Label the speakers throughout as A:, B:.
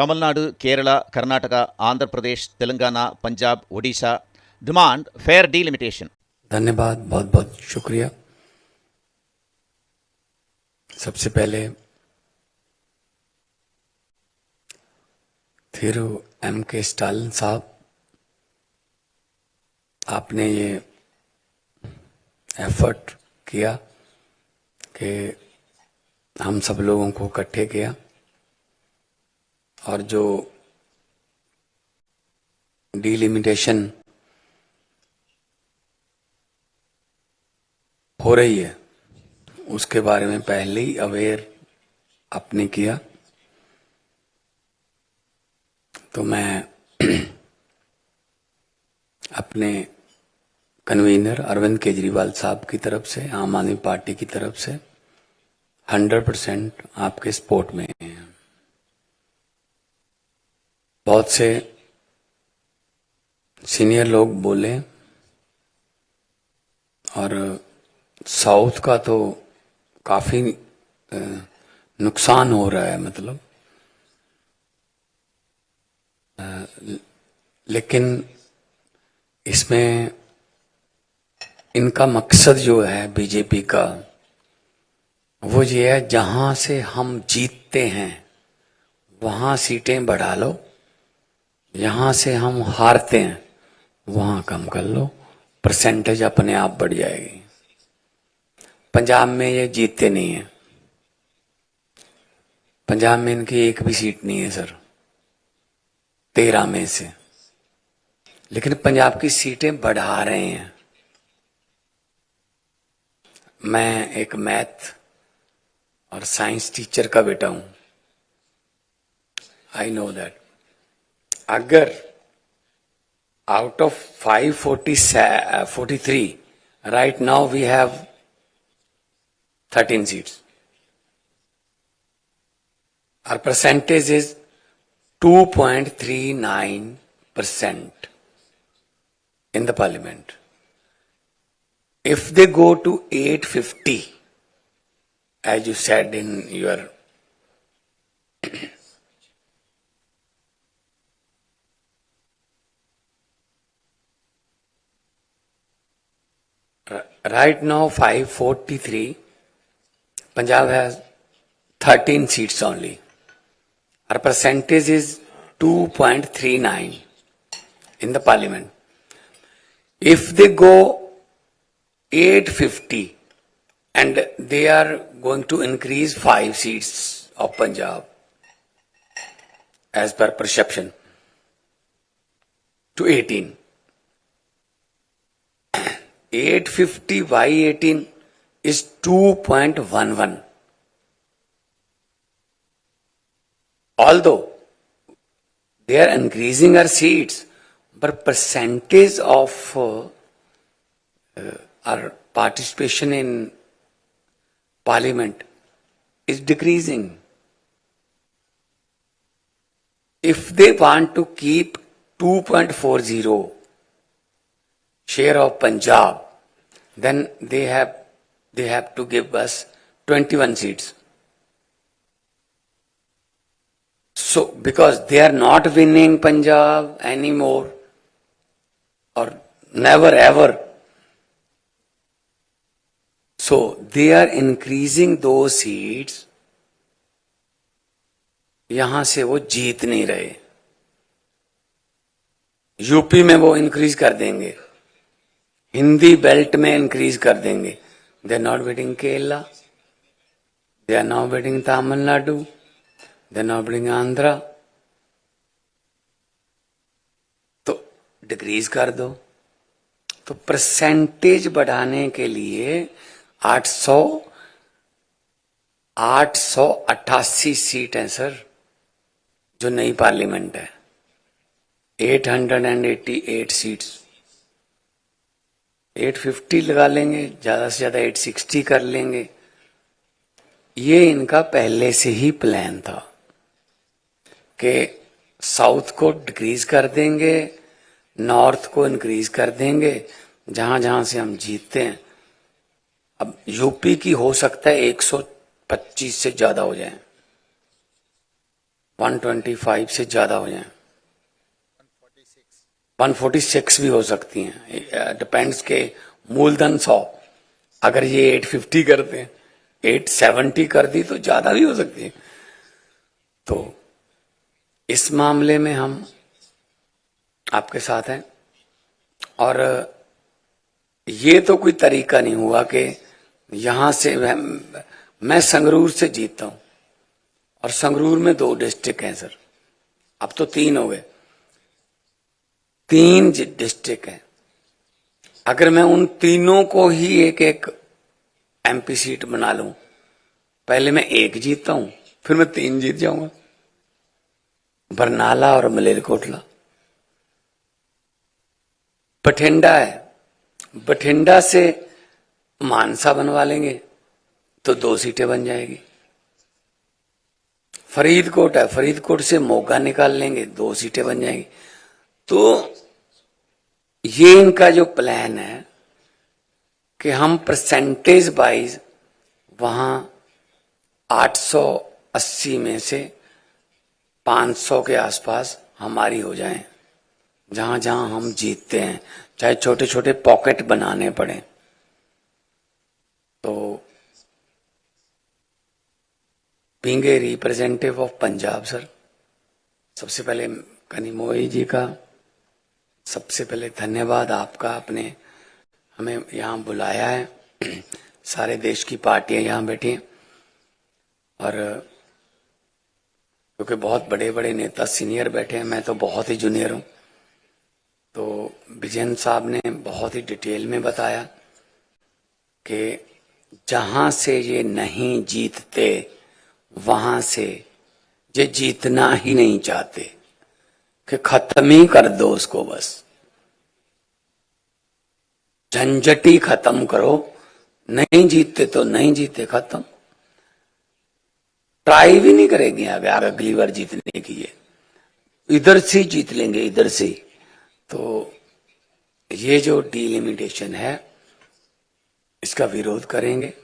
A: Tamil Nadu, Kerala, Karnataka, Andhra Pradesh, Telangana, Punjab, Odisha demand fair delimitation.
B: धन्यवाद, बहुत बहुत शुक्रिया। सबसे पहले थिरू M.K. स्टालिन साहब, आपने ये एफर्ट किया कि हम सब लोगों को इकट्ठे किया और जो डिलिमिटेशन हो रही है उसके बारे में पहले ही अवेयर आपने किया। तो मैं अपने कन्वीनर अरविंद केजरीवाल साहब की तरफ से, आम आदमी पार्टी की तरफ से 100% आपके सपोर्ट में हैं। बहुत से सीनियर लोग बोले और साउथ का तो काफी नुकसान हो रहा है, मतलब लेकिन इसमें इनका मकसद जो है बीजेपी का, वो ये है जहां से हम जीतते हैं वहां सीटें बढ़ा लो, यहां से हम हारते हैं वहां कम कर लो, परसेंटेज अपने आप बढ़ जाएगी। पंजाब में ये जीतते नहीं है, पंजाब में इनकी एक भी सीट नहीं है सर, 13 में से, लेकिन पंजाब की सीटें बढ़ा रहे हैं। मैं एक मैथ और साइंस टीचर का बेटा हूं, आई नो दैट अगर out of 543 right now we have 13 seats. Our percentage is 2.39% in the parliament. If they go to 850, as you said in your right now 543, Punjab has 13 seats only. Our percentage is 2.39 in the parliament. If they go 850 and they are going to increase 5 seats of Punjab as per perception to 18. 850 by 18 is 2.11. Although they are increasing our seats, but percentage of our participation in parliament is decreasing. If they want to keep 2.40 share of Punjab, then they have to give us 21 seats. So, because they are not winning Punjab anymore, or never ever, so they are increasing those seats. यहां से वो जीत नहीं रहे, UP में वो increase कर देंगे, Hindi belt में इंक्रीज कर देंगे. They are not winning Kerala, they are not winning Tamil Nadu, they are not winning Andhra. तो डिक्रीज कर दो. तो परसेंटेज बढ़ाने के लिए 888 सीट है सर, जो नई पार्लियामेंट है. 888 सीट्स, 850 लगा लेंगे, ज्यादा से ज्यादा 860 कर लेंगे. ये इनका पहले से ही प्लान था कि साउथ को डिक्रीज कर देंगे, नॉर्थ को इंक्रीज कर देंगे, जहां जहां से हम जीतते हैं. अब यूपी की हो सकता है 125 से ज्यादा हो जाए, 125 से ज्यादा हो जाए, 146 भी हो सकती हैं, डिपेंड्स के मूलधन 100, अगर ये 850 करते हैं, 870 कर दी तो ज्यादा भी हो सकती है। तो इस मामले में हम आपके साथ हैं, और ये तो कोई तरीका नहीं हुआ कि यहां से मैं संगरूर से जीतता हूं, और संगरूर में 2 डिस्ट्रिक्ट हैं सर, अब तो 3 हो गए, 3 डिस्ट्रिक्ट हैं। अगर मैं उन तीनों को ही एक एक एमपी सीट बना लूं, पहले मैं 1 जीतता हूं, फिर मैं 3 जीत जाऊंगा, बरनाला और मलेरकोटला। बठिंडा है, बठिंडा से मानसा बनवा लेंगे तो 2 सीटें बन जाएगी। फरीदकोट है, फरीदकोट से मोगा निकाल लेंगे, 2 सीटें बन जाएंगी। तो ये इनका जो प्लान है कि हम परसेंटेज वाइज वहां 880 में से 500 के आसपास हमारी हो जाए, जहां जहां हम जीतते हैं, चाहे छोटे छोटे पॉकेट बनाने पड़े। तो being a representative of Punjab sir, सबसे पहले कनिमोई जी का सबसे पहले धन्यवाद आपका, आपने हमें यहाँ बुलाया है। सारे देश की पार्टियां यहाँ बैठी हैं, और क्योंकि बहुत बड़े बड़े नेता सीनियर बैठे हैं, मैं तो बहुत ही जूनियर हूँ। तो विजयन साहब ने बहुत ही डिटेल में बताया कि जहां से ये नहीं जीतते वहां से ये जीतना ही नहीं चाहते, कि खत्म ही कर दो उसको, बस झंझट ही खत्म करो, नहीं जीतते तो नहीं जीते, खत्म, ट्राई भी नहीं करेंगे अगर अगली बार जीतने की, ये इधर से जीत लेंगे, इधर से। तो ये जो डिलिमिटेशन है इसका विरोध करेंगे।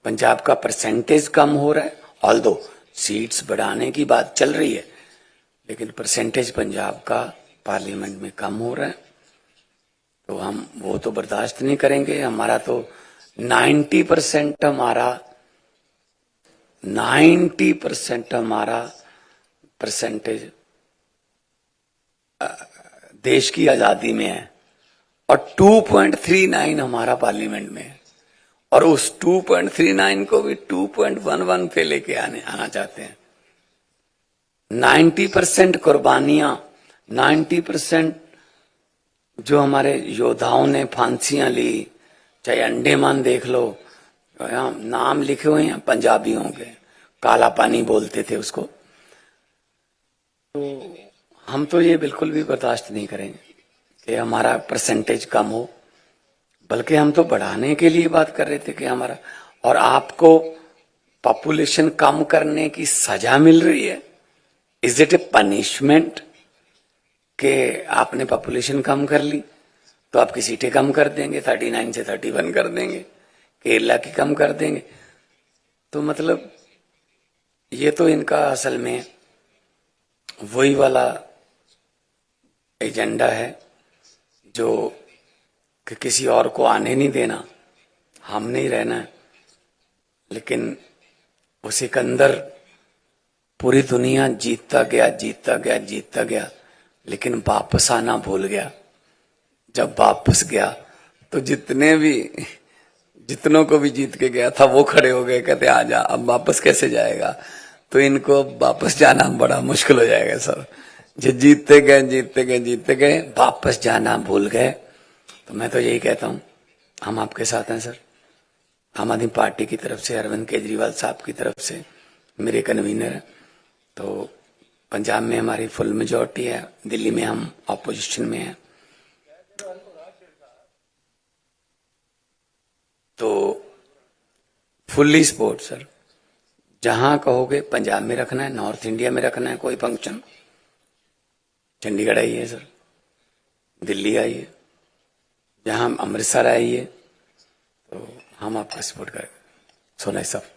B: पंजाब का परसेंटेज कम हो रहा है, ऑल्दो सीट्स बढ़ाने की बात चल रही है, लेकिन परसेंटेज पंजाब का पार्लियामेंट में कम हो रहा है, तो हम वो तो बर्दाश्त नहीं करेंगे। हमारा तो 90% हमारा परसेंटेज देश की आजादी में है, और 2.39 हमारा पार्लियामेंट में है, और उस 2.39 को भी 2.11 पे लेके आना चाहते हैं। 90% कुर्बानियां, 90% जो हमारे योद्धाओं ने फांसियां ली, चाहे अंडमान देख लो, यहाँ नाम लिखे हुए हैं पंजाबियों के, काला पानी बोलते थे उसको। तो हम तो ये बिल्कुल भी बर्दाश्त नहीं करेंगे कि हमारा परसेंटेज कम हो, बल्कि हम तो बढ़ाने के लिए बात कर रहे थे कि हमारा, और आपको पॉपुलेशन कम करने की सजा मिल रही है। इज इट ए पनिशमेंट कि आपने पॉपुलेशन कम कर ली तो आपकी सीटें कम कर देंगे, 39 से 31 कर देंगे, केरला की कम कर देंगे। तो मतलब ये तो इनका असल में वही वाला एजेंडा है जो कि किसी और को आने नहीं देना, हम नहीं रहना है। लेकिन वो सिकंदर पूरी दुनिया जीतता गया, जीतता गया, जीतता गया, लेकिन वापस आना भूल गया। जब वापस गया तो जितनों को भी जीत के गया था वो खड़े हो गए, कहते आजा, अब वापस कैसे जाएगा। तो इनको वापस जाना बड़ा मुश्किल हो जाएगा सर। जो जीतते गए, जीतते गए, जीतते गए, वापस जाना भूल गए। तो मैं तो यही कहता हूं, हम आपके साथ हैं सर। आम आदमी पार्टी की तरफ से, अरविंद केजरीवाल साहब की तरफ से मेरे कन्वीनर हैं। तो पंजाब में हमारी फुल मेजॉरिटी है, दिल्ली में हम ऑपोजिशन में हैं। तो फुल्ली सपोर्ट सर, जहां कहोगे पंजाब में रखना है, नॉर्थ इंडिया में रखना है कोई फंक्शन, चंडीगढ़ आइए सर, दिल्ली आइए, जहां अमृतसर आइए, तो हम आपका सपोर्ट करेंगे। So nice of